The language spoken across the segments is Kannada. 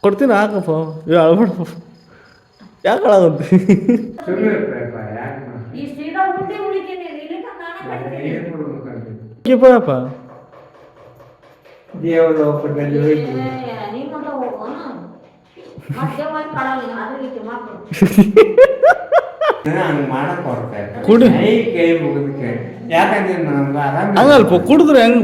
ಕೊಡ್ತೀನಿ ಹಾಕಪ್ಪ ಅಳ್ಬೇಡಪ್ಪ ಯಾಕೆ ಅಳಾಗಂತ ಕಿಪ್ಪಪ್ಪ ದೇವರ ಒಪ್ಪದಲ್ಲಿ ಹೋಗಿ ಹಂಗೆ ಮಾಡಕ್ ಹೊರಟಾಯ್ತು ಕುಡಿ ಕೈ ಮುಗಿದಕ್ಕೆ ಯಾಕಂದ್ರೆ ನಮ್ಗೆ ಆರಾಮ ಹಂಗಲ್ಪ ಕುಡಿದ್ರೆ ಹೆಂಗೆ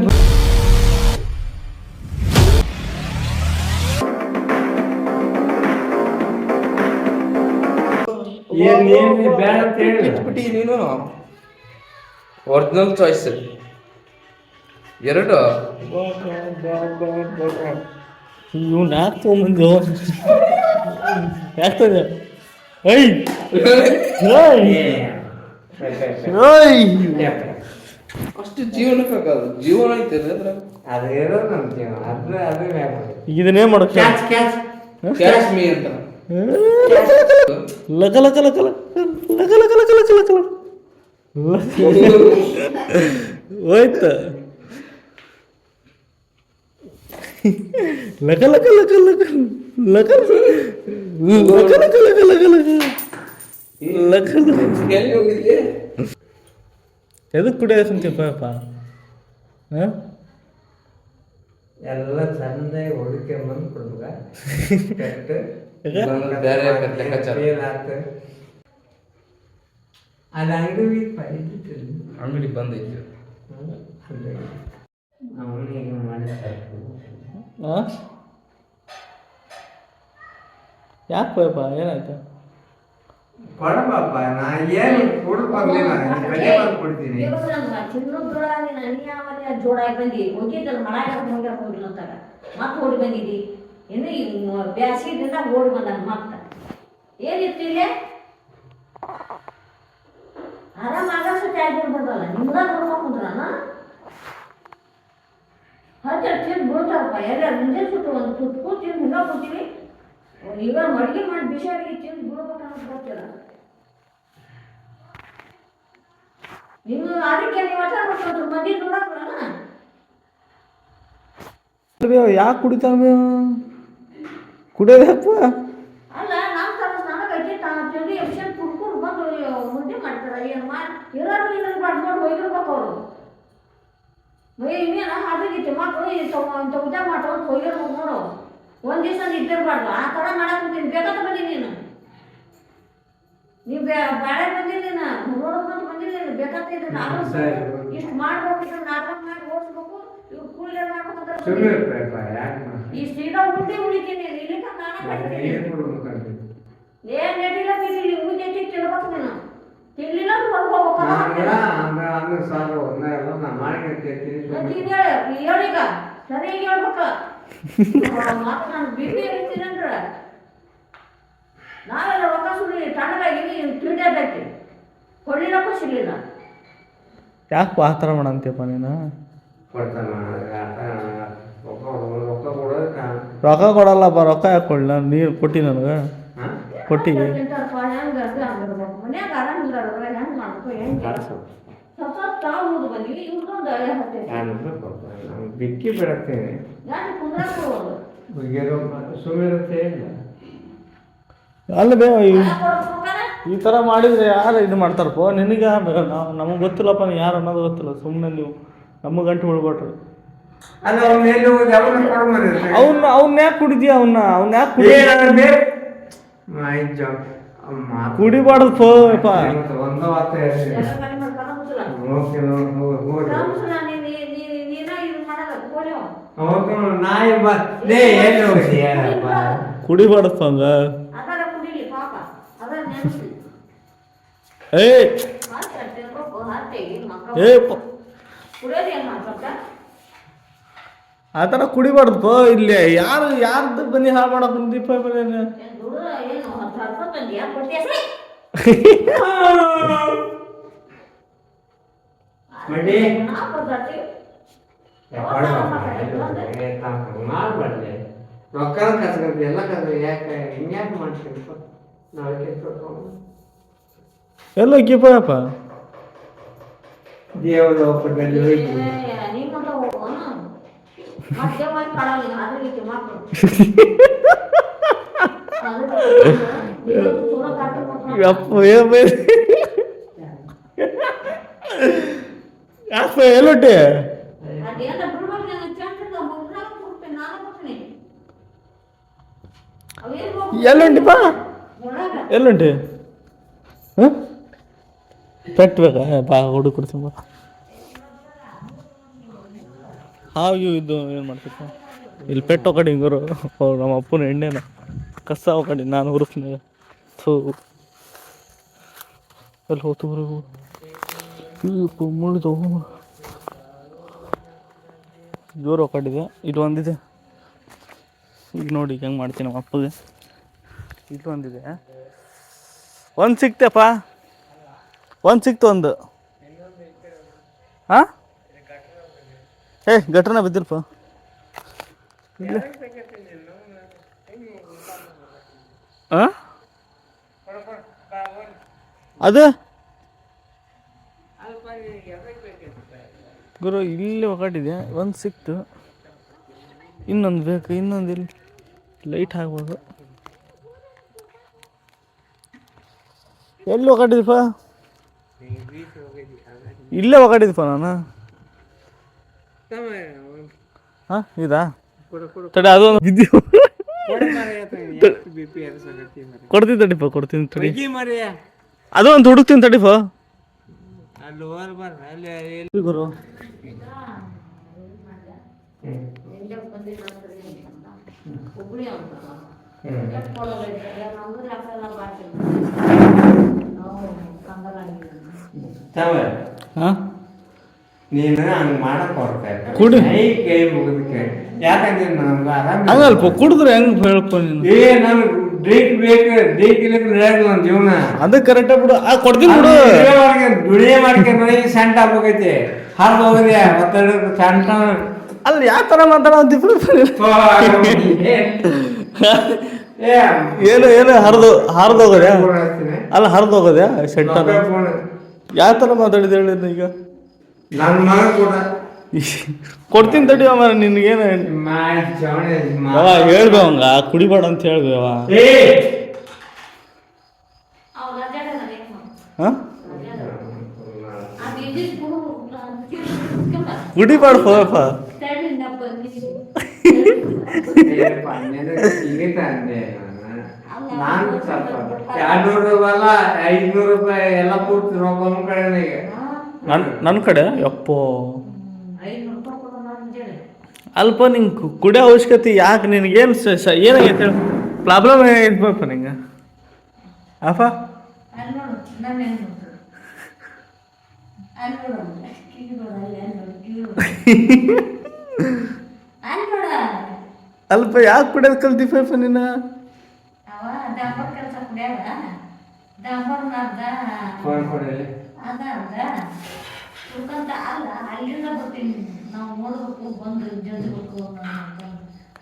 ಏನು ಬೇಡ ಅಂತ ಹೇಳಿ ಬಿಟ್ಟಿ ನೀನು ಒರಿಜಿನಲ್ ಚಾಯ್ಸ್ ಎರಡು ಇವ್ನು ಯಾಕೆ ತೊಗೊಂಬಂದು ಯಾಕೆ ಐ ಅಷ್ಟು ಜೀವನಕ್ಕಾಗದು ಜೀವನ ಐತೆ ಅದ್ರ ಅದು ಇರೋದು ನಮ್ಮ ಜೀವನ ಅದು ಇದನ್ನೇ ಮಾಡೋ ಕ್ಯಾಚ್ ಕ್ಯಾಚ್ ಕ್ಯಾಚ್ ಮೀ ಅಂತ ಲಕ ಲಕ ಲಕ ಲಕ ಲಕ ಲಕ ಲಕ ಲಕ ಲಕ ಹೋಯ್ತ ಲಕ ಲಕ ಲಕ ಲಕ ಲಕ ಲಕ ಲಕ ಲಕ ಲಕ ಲಕ ಎಲ್ಲಿ ಹೋಗಿದ್ದೆ ಎದಕ್ಕೆ ಕುಡಿಯೋದಂತೀಪ್ಪ ಹಾಂ ಎಲ್ಲ ಚಂದಾಗಿ ಹೊಡಿಕೊಂಬಂದು ಕೊಡ್ಬೇಕ ಬೇರೆ ಲೆಕ್ಕಾಚಾರ ಅದು ಅಂಗಡಿ ಬಂದೈತಿ ಅವನಿಗೆ ಮಾಡಿಸ್ತಾರೆ ಹಾಂ ಯಾಕೆ ಪಯಪ್ಪ ಏನಾಯ್ತು ಕೊಡಪ್ಪ ನಾ ಏನು ಕೊಡ್ಬರ್ಲಿಲ್ಲ ಬೆಲೆ ಬಂದು ಕೊಡ್ತೀನಿ ಜೋಡಾಗಿ ಬಂದಿ ಹೋಗಿದ್ದಲ್ಲ ಮಳೆ ಹೋಗಿಲ್ಲ ಅಂತಾಗ ಮತ್ತೆ ಓಡಿ ಬಂದಿದ್ದಿ ಇನ್ನು ಈ ಬ್ಯಾಸಿಗಿಂದ ಓಡಿ ಬಂದ ಮತ್ತೆ ಏನಿತ್ತು ಇಲ್ಲೇ ಆರಾಮ ಆಗಸತ್ತೆ ಆಗಿರ್ಬೋದಲ್ಲ ನಿಮ್ದ ನೋಡ್ಕೊಂಡ್ರನ ಹಚ್ಚ ತಿಂದು ಬೀಳ್ತಾರಪ್ಪ ಎಲ್ಲ ಮುಂಜೆ ಸುಟ್ಟು ಒಂದು ತುಟ್ಕು ತಿಂದು ಹಿಂಗ ಕೂತೀವಿ ಈಗ ಮಡಿಗೆ ಮಾಡಿ ಬಿಸಿ ಅಡಿಗೆ ತಿಂದು ಬೀಳ್ಬೇಕನ್ನೋದು ಗೊತ್ತಿಲ್ಲ ನೀವು ಅದಕ್ಕೆ ನೀವು ಮಾತಾಡ್ಬೇಕು ಮಂದಿ ನೋಡಕ್ರನ ಯಾಕೆ ಕುಡಿತಾವ ಕುಡಿಯೋದು ಯಾಕಪ್ಪ ಅಲ್ಲ ನಮ್ಮ ತರ ನನಗೈತಿ ತಿಂದು ಎಪ್ಷನ್ ಕುಡ್ಕೊಂಡು ಬಂದು ಮುಂದೆ ಮಾಡ್ತಾರೆ ಏನು ಮಾಡಿ ಇರೋರು ಇನ್ನೊಂದು ಮಾಡ್ಕೊಂಡು ಹೋಗಿರ್ಬೇಕು ಅವರು ಇನ್ನೇನ ಹಾದಿಗಿತ್ತು ಮಕ್ಕಳು ಇಂಥ ಊಟ ಮಾಡ್ಕೊಂಡು ಹೋಗಿರ್ಬೇಕು ನೋಡು ಒಂದು ದಿವಸ ಇದ್ದಿರ್ಬಾರ್ದು ಆ ಥರ ಮಾಡಕ್ಕೆ ಕುಂತೀನಿ ಬೇಕಾದ ಬಂದಿ ನೀನು ನೀವು ಬಾಳೆ ಬಂದಿಲ್ಲ ನೋಡೋದು ಬಂದು ಬಂದಿಲ್ಲ ಬೇಕಾದ ಇಷ್ಟು ಮಾಡ್ಬೇಕಿದ್ರೆ ನಾಟಕ ಮಾಡಿ ಓಡಿಸ್ಬೇಕು ಇವ್ರು ಕೂಲಿ ಮಾಡ್ಬೇಕಂದ್ರೆ ಈ ಸೀದಾ ಉಂಡೆ ಉಳಿತೀನಿ ಇಲ್ಲಿಂದ ನಾನೇ ಏನ್ ನಡಿಲ್ಲ ಬಿಡಿಲ್ಲ ಉಳಿದೈತಿ ತಿಳ್ಬೇಕು ನೀನು ತಿನ್ಲಿಲ್ಲ ಹೇಳೀಗ ಸರಿಯಾಗಿ ಹೇಳ್ಬೇಕ ಮಾತು ನಾನು ಬಿಸಿ ಹೇಳ್ತೀನಂದ್ರ ನಾವೆಲ್ಲ ರೊಕ್ಕ ಸುಳ್ಳಿ ತಣ್ಣಗಾಗಿ ತಿಳಿದೈತಿ ಕೊಡ್ಲಿಲ್ಲಕ್ಕೂ ಸಿಗ್ಲಿಲ್ಲ ಯಾಕೆ ಆ ಥರ ಮಾಡಂತೀಯಪ್ಪ ನೀನು ರೊಕ್ಕ ಕೊಡಲ್ಲಪ್ಪ ರೊಕ್ಕ ಯಾಕೆ ಕೊಡಲಿ ನಾನು ನೀರು ಕೊಟ್ಟಿ ನನಗೆ ಕೊಟ್ಟಿ ಮನ್ಯಾಗ ಆರಾಮಿಲ್ಲ ಹೆಂಗ್ ಮಾಡ್ಬೇಕು ಹೆಂಗೆ ಸ್ವಲ್ಪ ತಾವು ಬಂದಿವಿ ಇವ್ರದೊಂದು ಹಳೆ ಹತ್ತೆ ಬಿಕ್ಕಿ ಬಿಡತ್ತೇನೆ ಯಾಕೆ ಕುಂದ್ರಾಕೋದು ಸುಮ್ಮಿರುತ್ತೆ ಅಲ್ಲ ಬೇ ಈ ಥರ ಮಾಡಿದರೆ ಯಾರು ಇದು ಮಾಡ್ತಾರಪ್ಪ ನಿನಗೆ ನಾವು ನಮಗೆ ಗೊತ್ತಿಲ್ಲಪ್ಪ ನೀವು ಯಾರು ಅನ್ನೋದು ಗೊತ್ತಿಲ್ಲ ಸುಮ್ಮನೆ ನೀವು ನಮಗೆ ಗಂಟು ಬಿಡ್ಕೊಟ್ರಿ ಅಲ್ಲ ಅವ್ನ ಯಾಕೆ ಕುಡಿದೀಯ ಅವ್ನ ಯಾಕೆ ಕುಡಿಬಾರ್ದು ಪೋಪ್ಪ ಒಂದು ಮಾತು ನಾಯಿ ಕುಡಿಬಾರ್ದಪ್ಪ ಹಂಗ ಏ ಆ ಥರ ಕುಡಿಬಾರ್ದಪ್ಪ ಇಲ್ಲಿ ಯಾರ್ದು ಬನ್ನಿ ಹಾಳು ಮಾಡಕ್ ದೀಪ ಮಾಡ್ಬಾರ್ದೆ ರೊಕ್ಕ ಕಸ್ಕೊಂತ ಎಲ್ಲ ಕಸ ಯಾಕೆ ಹಿಂಗ್ಯಾಕೆ ಮಾಡ್ತೀನಪ್ಪ ನಾಳೆ ಎಲ್ಲ ಗಿಪ್ಪಪ್ಪ ದೇವರ ಒಪ್ಪದಲ್ಲಿ ಹೋಗಿ ಮತ್ತೆ ಯಪ್ಪ ಯಾಕೆ ಎಲ್ಲೊಟ್ಟೆ ಎಲ್ಲುಂಟಿಪ್ಪ ಎಲ್ಲುಂಟಿ ಹಾಂ ಪೆಟ್ಟು ಬೇಕಾ ಬಾ ಹುಡುಗ ಕೊಡ್ತೀನಿ ಬಾ ಹಾವು ಇದು ಏನು ಮಾಡ್ತಿಪ್ಪ ಇಲ್ಲಿ ಪೆಟ್ಟು ಕಡೆ ಹಿಂಗರು ನಮ್ಮ ಅಪ್ಪನ ಎಣ್ಣೆನ ಕಸ ಕಡೆ ನಾನು ಹುರುಸ್ತೀನಿ ಥೂ ಎಲ್ಲಿ ಹೋತು ಮುಳಿದು ಜೋರು ಕಟ್ಟಿದೆ ಇದು ಒಂದಿದೆ ಈಗ ನೋಡಿ ಹೆಂಗೆ ಮಾಡ್ತೀನಿ ನಮ್ಮ ಅಪ್ಪಗೆ ಇದು ಒಂದಿದೆ ಒಂದು ಸಿಕ್ತಪ್ಪ ಒಂದು ಸಿಕ್ತು ಒಂದು ಹಾಂ ಗಟ್ರನ ಬಿದ್ದಿಲ್ಪ ಹಾಂ ಅದು ಗುರು ಇಲ್ಲಿ ಒಗಟಿದೆ ಒಂದು ಸಿಕ್ತು ಇನ್ನೊಂದು ಬೇಕು ಇನ್ನೊಂದು ಇಲ್ಲಿ ಲೈಟ್ ಆಗ್ಬೋದು ಎಲ್ಲಿ ಒಗಟಿದಪ್ಪ ಇಲ್ಲೇ ಒಗಟಿದಪ್ಪ ನಾನು ಹಾಂ ಇದಾ ತಡಿ ಅದೊಂದು ಬಿದ್ದು ಕೊಡ್ತೀನಿ ತಡಿಪ್ಪ ಕೊಡ್ತೀನಿ ತಡಿ ಅದೊಂದು ಹುಡುಕ್ತೀನಿ ತಡಿಪ್ಪ ಗುರು ಹಾಂ ನೀನು ಹಂಗೆ ಮಾಡಕ್ ಹೊರತಾ ಕುಡಿ ಕೈ ಮುಗಿದಕ್ಕೆ ಯಾಕಂದ್ರೆ ನಮ್ಗೆ ಆರಾಮ ಹಂಗಲ್ಪ ಕುಡಿದ್ರೆ ಹೆಂಗ್ ಹೇಳಪ್ಪ ನೀನು ನಾನು ಡ್ರಿಂಕ್ ಬೇಕು ಡ್ರಿಂಕ್ ಇಲ್ಲ ನನ್ನ ಜೀವನ ಅದು ಕರೆಕ್ಟ್ ಬಿಡು ಕೊಡ್ತೀನಿ ಬಿಡು ದುಡಿಯೇ ಮಾಡ್ಕೊಂಡು ಸೆಂಟ್ ಆಗ್ಬೇಕೈತಿ ಹಾರ್ದು ಹೋಗಿದೆ ಒತ್ತಡ ಸೆಂಟ ಅಲ್ಲಿ ಯಾವ ಥರ ಮಾತಾಡೋ ಏನು ಏನು ಹರಿದು ಹೋಗೋದ್ಯಾ ಅಲ್ಲ ಹರಿದು ಹೋಗೋದ್ಯಾ ಶೆಟ್ ಯಾವ ಥರ ಮಾತಾಡಿದೆ ಹೇಳಿ ಈಗ ನನ್ನ ಮಗ ಕೂಡ ಕೊಡ್ತೀನಿ ತಡಿ ಅವ ನಿನ್ಗೇನು ಹೇಳ್ಬೇ ಅವಂಗ ಕುಡಿಬೇಡ ಅಂತ ಹೇಳ್ಬೇವ ಕುಡಿಬೇಡ ಹೋಗಪ್ಪ ನಾನು ಸ್ವಲ್ಪ 200 ರೂಪಾಯಿ 500 ರೂಪಾಯಿ ಎಲ್ಲ ಪೂರ್ತಿ ರೊಕ್ಕ ಕಡೆ ನನ್ನ ಕಡೆ ಯಪ್ಪೋ ಅಲ್ಪ ನಿಂಗೆ ಕುಡಿಯೋ ಅವಶ್ಯಕತೆ ಯಾಕೆ ನಿನಗೇನು ಏನಾಗೈತೆ ಹೇಳಿ ಪ್ರಾಬ್ಲಮ್ ಏನ್ಪ ನಿಂಗೆ ಅಪ್ಪ ಅಲ್ಪ ಯಾಕೆ ಕುಡಿಯೋದು ಕಲ್ತಿಪ್ಪ ನೀನು ಅಲ್ಲಿಂದ ಬರ್ತೀನಿ ನಾವು ನೋಡ್ಬೇಕು ಬಂದು ಜಜ್ಬೇಕು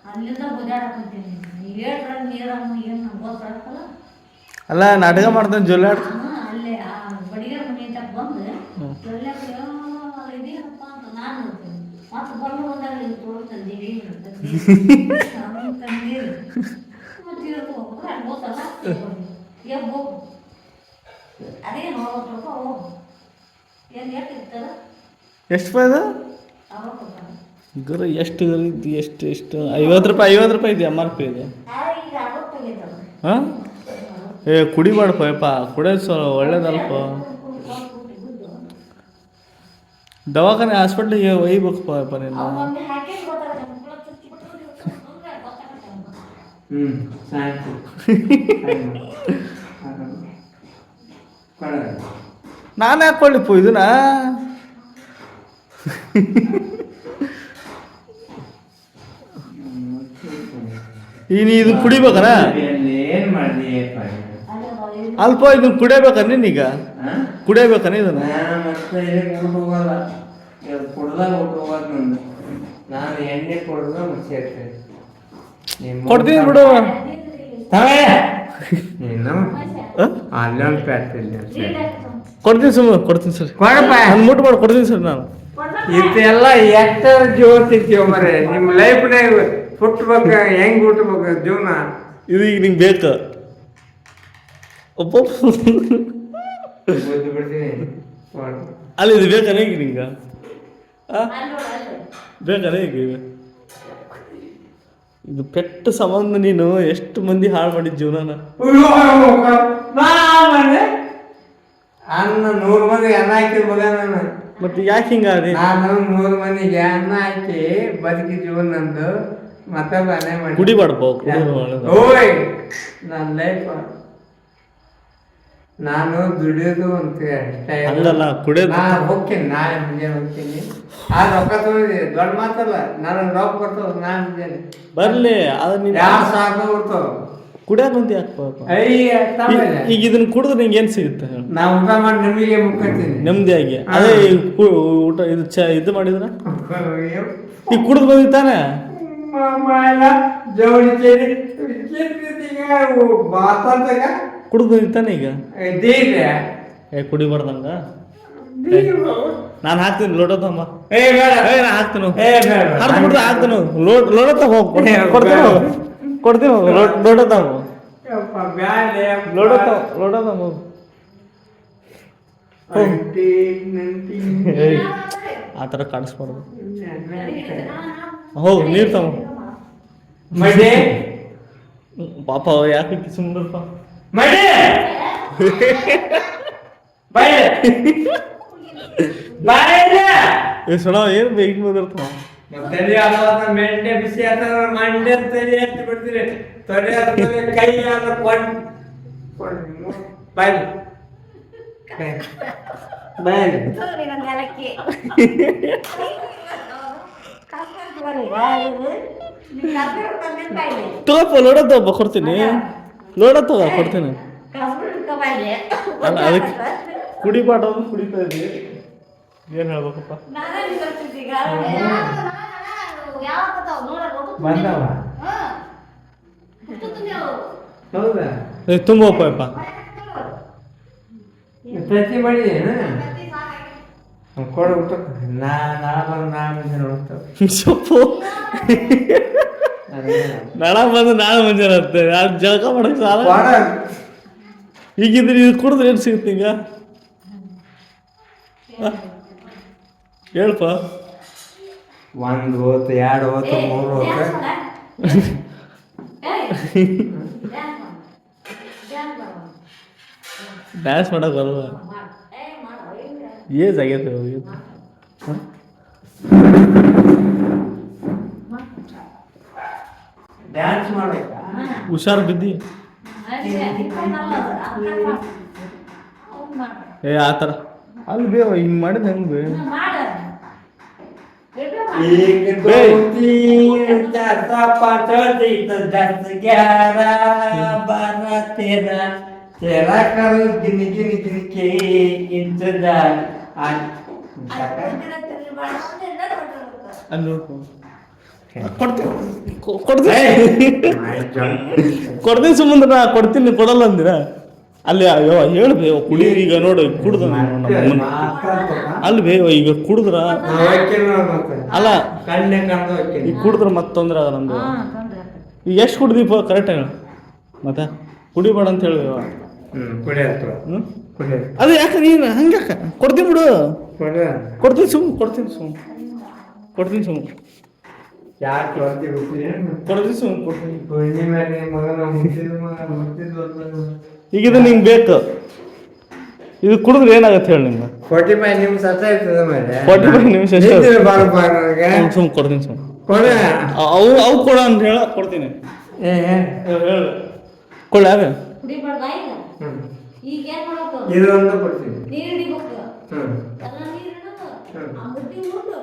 ಅಲ್ಲಿಂದ ಬಜಾಡಕಂತೀನಿ ನೀವು ಹೇಳ್ರ ನೀರನ್ನು ಏನು ನಮ್ಗೆ ಗೊತ್ತಾಗಲ್ಲ ಅಲ್ಲ ನಾಟಕ ಮಾಡ್ತಾನೆ ಜೊಲ್ಲೆ ಅಲ್ಲೇ ಆ ಬಡಿಗೆ ಮನೆ ಅಂತ ಬಂದು ಜೊಲ್ಲೆಪ್ಪ ಇದೇನಪ್ಪ ಅಂತ ನಾನು ನೋಡ್ತೀನಿ ಮತ್ತೆ ಬಂದು ಬಂದಾಗ ಇದು ತೋರಿಸ್ತಂದು ನೀರು ಮತ್ತೆ ಇರ್ತು ಹೋಗ್ಬಿಟ್ರೆ ಅಲ್ಲಿ ಗೊತ್ತಲ್ಲ ಎಬ್ಬು ಅದೇನು ಹೋಗ್ಬೇಕು ಹೋಗು ಏನು ಯಾಕಿರ್ತದ ಎಷ್ಟು ರೂಪಾಯಿ ಗುರು ಎಷ್ಟು ಎಷ್ಟು 50 ರೂಪಾಯಿ ಇದೆ MRP ಇದೆ ಹಾಂ ಕುಡಿಬಾರ್ದಪ್ಪ ಯಪ್ಪ ಕುಡಿಯೋದು ಸ್ವಲ್ಪ ಒಳ್ಳೇದಲ್ಪ ದವಾಖಾನೆ ಹಾಸ್ಪಿಟ್ಲಿಗೆ ಒಯ್ಬೇಕಪ್ಪ ಯಪ್ಪ ನೀನು ನಾನು ಹಾಕ್ಕೊಳ್ಳಿಪ್ಪ ಇದನ್ನ ನೀನು ಇದು ಕುಡಿಬೇಕನ ಏನ್ ಮಾಡಿ ಅಲ್ಪ ಇದನ್ನ ಕುಡಿಯಬೇಕ ನೀನೀಗ ಕುಡಿಯಬೇಕನ ಇದನ್ನ ಮತ್ತೆ ಊಟ ಹೋಗಲ್ಲ ಕುಡ್ದಾಗ ಊಟ ಹೋಗೋದು ನಂದು ನಾನು ಎಣ್ಣೆ ಕುಡ್ದ ಸೇರ್ತೇನೆ ಕೊಡ್ತೀನಿ ಬಿಡು ಅಲ್ಲೊಂದು ಪ್ಯಾಟ್ ಕೊಡ್ತೀನಿ ಕೊಡ್ತೀನಿ ಸರ್ ಕೊಡಪ್ಪ ನಾನು ಮುಟ್ಟು ಮಾಡಿ ಕೊಡ್ತೀನಿ ಸರ್ ನಾನು ಇದೆಲ್ಲ ಎಷ್ಟರ ಜೀವತಿರ್ತೀವ ಮರೆ ನಿಮ್ಮ ಲೈಫ್ನಾಗ ಹುಟ್ಟಬೇಕು ಹೆಂಗ್ ಹುಟ್ಟಬೇಕು ಜೀವನ ಇದು ಈಗ ನಿಂಗೆ ಬೇಕು ಒಬ್ಬ ಬುದ್ಧಿ ಬಿಡ್ತೀನಿ ಅಲ್ಲಿ ಇದು ಬೇಕಾನೆ ಈಗ ನಿಂಗ ಅಲ್ಲಿ ನೋಡು, ಅಲ್ಲಿ. ಬೇಕಾನೆ ಈಗ ಇದು ಪೆಟ್ಟ ಸಂಬಂಧ ನೀನು ಎಷ್ಟು ಮಂದಿ ಹಾಳು ಮಾಡಿದ ಜೀವನನ. ಅನ್ನ 100 ಮಂದಿಗೆ ಅನ್ನ ಹಾಕಿ ಮಗ ನಾನು ಮತ್ತೆ ಯಾಕೆ ಹಿಂಗಾದಿ? ನಾನು 100 ಮಂದಿಗೆ ಅನ್ನ ಹಾಕಿ ಬದುಕಿ ಜೀವನ ನಂದು ಮತ್ತೆ ಮನೆ ಮಾಡಿ ಕುಡಿಬಾರ್ದು ಓಯ್ ನನ್ನ ಲೈಫ್ ನಾನು ದುಡಿಯೋದು ಅಂತ ಅಷ್ಟೇ. ಹಂಗಲ್ಲ ಕುಡಿಯೋದು. ನಾನು ಹೋಗ್ತೀನಿ, ನಾಳೆ ಮುಂಜಾನೆ ಹೋಗ್ತೀನಿ. ಆ ರೊಕ್ಕ ತಗೊಂಡಿ ದೊಡ್ಡ ಮಾತಲ್ಲ, ನನಗೆ ರೊಕ್ಕ ಬರ್ತಾವ. ನಾನು ಮುಂಜಾನೆ ಬರ್ಲಿ ಅದು ನೀನು ಯಾವ ಸಾಕು ಬರ್ತಾವ. ಕುಡಿಯೋಕೆ ಬಂದು ಯಾಕೆ ಅಯ್ಯ ತಮ್ಮನೆ. ಈಗ ಇದನ್ನ ಕುಡಿದ್ರೆ ನಿಂಗೆ ಏನು ಸಿಗುತ್ತೆ? ನಾ ಊಟ ಮಾಡಿ ನಿಮಗೆ ಮುಕ್ಕತ್ತೀನಿ ನೆಮ್ಮದಿಯಾಗಿ. ಅದೇ ಊಟ ಇದು ಇದು ಮಾಡಿದ್ರ ಈಗ ಕುಡಿದು ಬಂದಿತ್ತಾನೆ. ಜೋಡಿ ಸೇರಿ ಮಾತಾಡ್ದಾಗ ಕುಡಿದು ಬಂದಿತ್ತಾನೆ ಈಗ. ಇದ್ದೀರಿ ಕುಡಿಬಾರ್ದಂಗ ನಾನು ಹಾಕ್ತೀನಿ ಲೋಟ ತಮ್ಮ. ಏ ಬೇಡ ನಾ ಹಾಕ್ತೀನಿ ಏ ಬೇಡ ಹರ್ದು ಬಿಡ್ರೆ ಹಾಕ್ತೀನಿ. ಲೋಟ ತಗೋ ಕೊಡ್ತೀನಿ ಲೋಟ ತಗೋ ಲೋಟ ತಗೋ. ಆ ಥರ ಕಾಣಿಸ್ಬಾರ್ದು. ಹೋಗು ನೀರು ತಗೋ. ಮಡಿ ಪಾಪ ಯಾಕೆ ಸುಮ್ಮನಪ್ಪ. ಮಡಿ ಬಾಯ್ ಬಾಯ್ ಸಣ ಏನು ಬೇಗ ಬಂದಿರ್ತಾವ. ತಲೆ ಆದ ಮೆಂಡೆ ಬಿಸಿ ಆತ ಮಂಡೆ ತಲೆ ಎತ್ತಿ ಬಿಡ್ತೀರಿ. ತೊಡೆ ಕೈ ಆದ ಬಾಯ್ ಬಾಯ್ ತಗೊಳ್ಳಿ ನನ್ನ ನೆಲಕ್ಕೆ. ನೀನ್ ಕಸ್ಬಿಟ್ಟು ತಂದೆ ಬಾಯ್ಲೆ. ತಗೋಪ್ಪ ಲೋಡ ತಗೋಪ್ಪ ಕೊಡ್ತೀನಿ. ಲೋಡ ತಗೋ ಕೊಡ್ತೀನಿ. ಕಸ್ಬಿಟ್ಟು ಬಾಯ್ಲೆ. ಅಲ್ಲ ಅದಕ್ಕೆ ಕುಡಿಬಾರ್ದು ಕುಡಿತಾ ಇದ್ವಿ. ಏನು ಹೇಳ್ಬೇಕಪ್ಪ? ನಾನೇ ನಿಂತಿರ್ತಿದ್ದೆ ಈಗ. ಬಂದವ ಹೌದಾ ತುಂಬಪ್ಪ ಅಪ್ಪ ಪ್ರತಿ ಮಾಡಿದೇನ ಕೊಡ ಊಟ ನಾಳೆ ಬಂದು ನಾಳೆ ನೋಡ್ತಾವ ಸೊಪ್ಪು ನಾಳೆ ಬಂದು ನಾಳೆ ಮುಂಜಾನೆ ಆಗ್ತದೆ. ಅದು ಜಳಕ ಮಾಡಕ್ಕೆ ಸಾಲ. ಈಗಿದ್ರೆ ಇದು ಕುಡಿದ್ರೆ ಏನು ಸಿಗುತ್ತೆ ಈಗ? ಹೇಳಪ್ಪ. 1 ಹೋತು 2 ಹೋತು 3 ಹೋತು ಡ್ಯಾನ್ಸ್ ಮಾಡಕ್ಕೆ ಬರಲ್ಲ. ಏಜ್ ಆಗೈತೆ ಹೋಗಿ. ಡ್ಯಾನ್ಸ್ ಮಾಡ್ಬೇಕಾ? ಹುಷಾರು ಬಿದ್ದಿ. ಏ ಆ ಥರ ಅಲ್ಲಿ ಬೇವ ಹಿಂಗೆ ಮಾಡಿದ ಹೆಂಗೆ ಬೇ? एक दो तीन चार पाँच छः 10 11 12 13 तेरा करो गिन गिन गिन के इंतजार आज ಅಲ್ಲಿ ನೋಡ್ಕೊ. ಕೊಡ್ತೀನಿ ಸುಮ್ಮನೆ ನಾ ಕೊಡ್ತೀನಿ ಕೊಡಲ್ಲ ಅಂದಿರ ಅಲ್ಲಿ. ಅಯ್ಯೋ ಹೇಳು ಬೇವ ಕುಡಿ ಈಗ ನೋಡು ಕುಡ್ದ ಅಲ್ಲಿ ಬೇವ ಈಗ ಕುಡಿದ್ರ ಅಲ್ಲ ಕಣ್ಣೆ ಈಗ ಕುಡಿದ್ರ ಮತ್ತೆ ತೊಂದ್ರೆ ಅದ ನಮ್ದು. ಈಗ ಎಷ್ಟು ಕುಡ್ದೀಪ ಕರೆಕ್ಟ್ ಹೇಳ ಮತ್ತೆ ಕುಡಿಬೇಡ ಅಂತ ಹೇಳಿ. ಕುಡಿಯತ್ತು ಅದು ಯಾಕೆ ನೀನು ಹಂಗೆ ಕೊಡ್ತೀನಿ ಬಿಡು. ಕೊಡ್ತೀನಿ ಸುಮ್ಮನೆ ಕೊಡ್ತೀನಿ ಸುಮ್ಮನೆ ಯಾರು ಕೊಡ್ತೀನಿ ಸುಮ್ಮನೆ ಕೊಡ್ತೀನಿ. ಪೂರ್ಣಿಮೆ ಮಗನ ಮುಟ್ಟಿದ್ದು ಈಗ ಇದು ನಿಂಗೆ ಬೇಕು. ಇದು ಕುಡಿದ್ರೆ ಏನಾಗತ್ತೆ ಹೇಳಿ ನಿಮ್ಗೆ? 45 ನಿಮಿಷ ಆಗ್ತದೆ ಮೇಲೆ 45 ನಿಮಿಷ ಎಷ್ಟು? ಸುಮ್ ಕೊಡ್ತೀನಿ ಸುಮ್ಮನೆ ಕೊಡ ಅವು ಕೊಡ ಅಂತ ಹೇಳ ಕೊಡ್ತೀನಿ. ಹೇಳು ಕೊಡ ಯಾರು ಕುಡಿಬಾರ್ದಾ ಈಗ? ಈಗ ಏನ್ ಮಾಡೋದು? ಇದು ಒಂದು ಕೊಡ್ತೀನಿ. ನೀರು ಹಿಡಿಬೇಕು. ಎಲ್ಲ ನೀರು ಹಿಡಿದು ಆ ಮುದ್ದೆ ಉಂಡು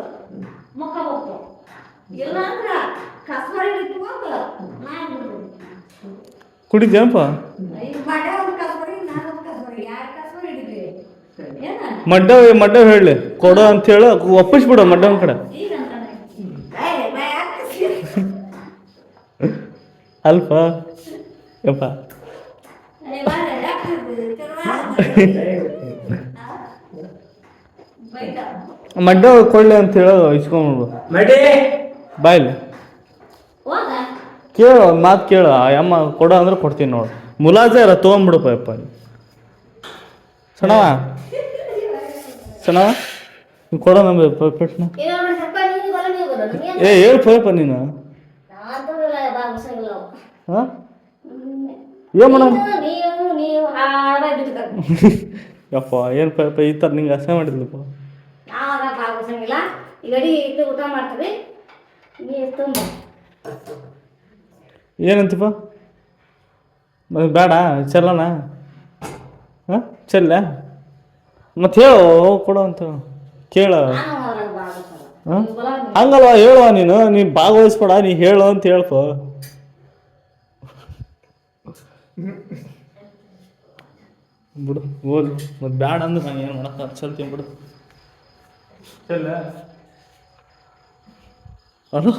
ಮುಖ ಹೋಗ್ತು. ಇಲ್ಲ ಅಂದ್ರ ಕಸ್ಬರಿ ಹಿಡಿದುಕೊಂಡು ನಾಯಿ ಬಿಡ್ಬೇಕು. ಕುಡಿದ್ಯಪ್ಪ? ಈಗ ಮಡ್ಡ ಒಂದು ಕಸ್ಬರಿ ನಾನು ಒಂದು ಕಸ್ಬರಿ ಯಾರು ಕಸ್ಬರಿ ಹಿಡಿದ್ರಿ ಏನ? ಮಡ್ಡ ಹೇಳಿ ಕೊಡು ಅಂತ ಹೇಳ ಒಪ್ಪಿಸ್ಬಿಡು ಮಡ್ಡ ಒಂದ್ ಕಡೆ. ಈಗ ಅಲ್ಪ ಯಪ್ಪ ಮಡ್ಡ ಕೊಡ್ಲಿ ಅಂತ ಹೇಳ ಇಸ್ಕೊಂಡ್ಬಿಡು. ಮಡಿ ಬಾಯ್ಲಿ ಕೇಳು ಒಂದು ಮಾತು ಕೇಳು. ಆ ಅಮ್ಮ ಕೊಡು ಅಂದ್ರೆ ಕೊಡ್ತೀನಿ ನೋಡು. ಮುಲಾಜಾರ ತೊಗೊಂಬಿಡಪ್ಪ ಯಪ್ಪ ಸಣ್ಣವ ಸಣ್ಣವ ನೀವು ಕೊಡೋ ನಮ್ಮ ಪೆಟ್ನ ಏ ಹೇಳ್ಪಯಪ್ಪ ನೀನು ಹಾಂ ಏನು ಮಾಡೋಣ ಯಪ್ಪ ಏನು ಪಯಪ್ಪ ಈ ಥರ ನಿಂಗೆ ಅಸಹ್ಯ ಮಾಡಿದ್ಲಪ್ಪ ಏನಂತಪ್ಪ ಮತ್ತೆ ಬೇಡ ಚೆಲ್ಲಣ ಹಾಂ ಚೆಲ್ಲ ಮತ್ತೆ ಹೇಳು ಕೊಡು ಅಂತ ಕೇಳ ಹಾಂ ಹಂಗಲ್ವ ಹೇಳುವ ನೀನು ಭಾಗವಹಿಸ್ಬೇಡ ನೀ ಹೇಳು ಅಂತ ಹೇಳ್ಕೊ ಬಿಡು ಓದು ಮತ್ತೆ ಬೇಡ ಅಂದ್ರೆ ನಾನು ಏನು ಮಾಡಕ್ಕ ಚಲ್ತೀನಿ ಬಿಡು ಚೆಲ್ಲ ಅಲೋ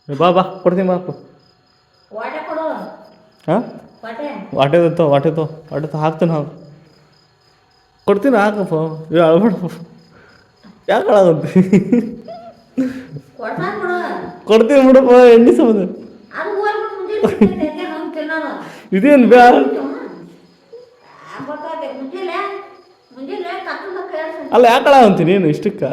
ಬಾ ಕೊಡ್ತೀನಿ ಬಾಪ ಹಾಂ ವಾಟೆ ಹಾಕ್ತೀನಿ ಹಾಕು ಕೊಡ್ತೀನಿ ಹಾಕಪ್ಪ ಅಳ್ಬೇಡಪ್ಪ ಯಾಕೆ ಅಳಾಗಂತ ಕೊಡ್ತೀನಿ ಬಿಡಪ್ಪ ಎಣ್ಣೆ ಸಂಬಂಧ ಇದೇನು ಬ್ಯಾ ಅಲ್ಲ ಯಾಕೆ ಅಳಾಗಂತೀನಿ ನೀನು ಇಷ್ಟಕ್ಕೆ